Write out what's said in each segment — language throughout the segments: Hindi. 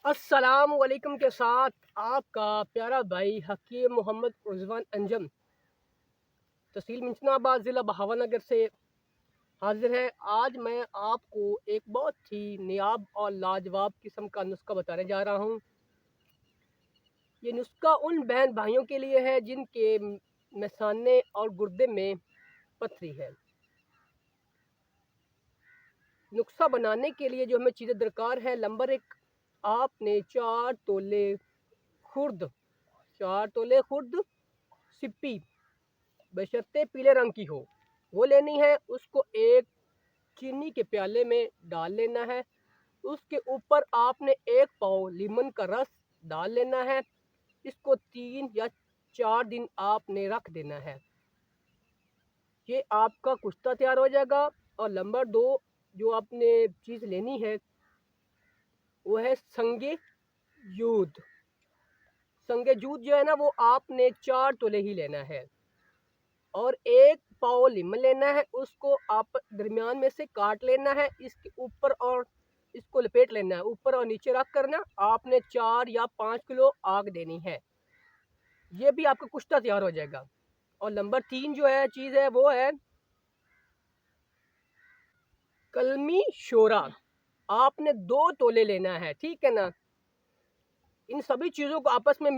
अस्सलाम वालेकुम के साथ आपका प्यारा भाई हकीम मोहम्मद रिजवान अंजम तहसील मिंचनाबाद ज़िला बहावनगर से हाजिर है। आज मैं आपको एक बहुत ही नायाब और लाजवाब किस्म का नुस्खा बताने जा रहा हूँ। ये नुस्खा उन बहन भाइयों के लिए है जिनके मेसाने और गुर्दे में पथरी है। नुस्खा बनाने के लिए जो हमें चीज़ें दरकार है, नंबर 1, आपने 4 तोले खुर्द सिप्पी बशर्ते पीले रंग की हो वो लेनी है। उसको एक चीनी के प्याले में डाल लेना है। उसके ऊपर आपने 1 पाव लीमन का रस डाल लेना है। इसको 3 या 4 दिन आपने रख देना है। ये आपका कुश्ता तैयार हो जाएगा। और नंबर 2 जो आपने चीज़ लेनी है वो है संगे जूद। संगे जूद जो है ना, वो आपने 4 तोले ही लेना है और 1 पाव लीमन लेना है। उसको आप दरमियान में से काट लेना है। इसके ऊपर और इसको लपेट लेना है, ऊपर और नीचे रख कर ना आपने 4 या 5 किलो आग देनी है। ये भी आपका कुश्ता तैयार हो जाएगा। और नंबर 3 जो है चीज़ है वो है कलमी शोरा। आपने 2 तोले लेना है, ठीक है ना। इन सभी चीज़ों को आपस में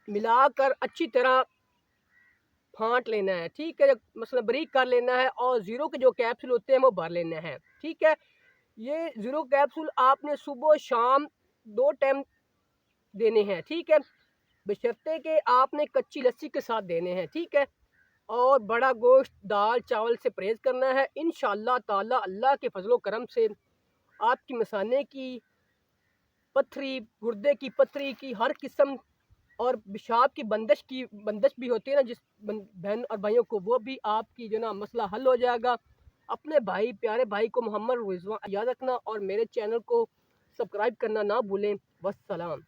मिलाकर अच्छी तरह फाँट लेना है, ठीक है। मतलब बारीक कर लेना है और ज़ीरो के जो कैप्सूल होते हैं वो भर लेना है, ठीक है। ये ज़ीरो कैप्सूल आपने सुबह शाम 2 टाइम देने हैं, ठीक है। बशर्ते कि आपने कच्ची लस्सी के साथ देने हैं, ठीक है। और बड़ा गोश्त दाल चावल से परहेज़ करना है। इंशाअल्लाह ताला अल्लाह के फजलो करम से आपकी मसाने की पथरी, गुर्दे की पथरी की हर किस्म और पेशाब की बंदिश भी होती है ना जिस बहन और भाइयों को, वो भी आपकी जो ना मसला हल हो जाएगा। अपने भाई प्यारे भाई को मोहम्मद रिजवान याद रखना और मेरे चैनल को सब्सक्राइब करना ना भूलें। वस्सलाम।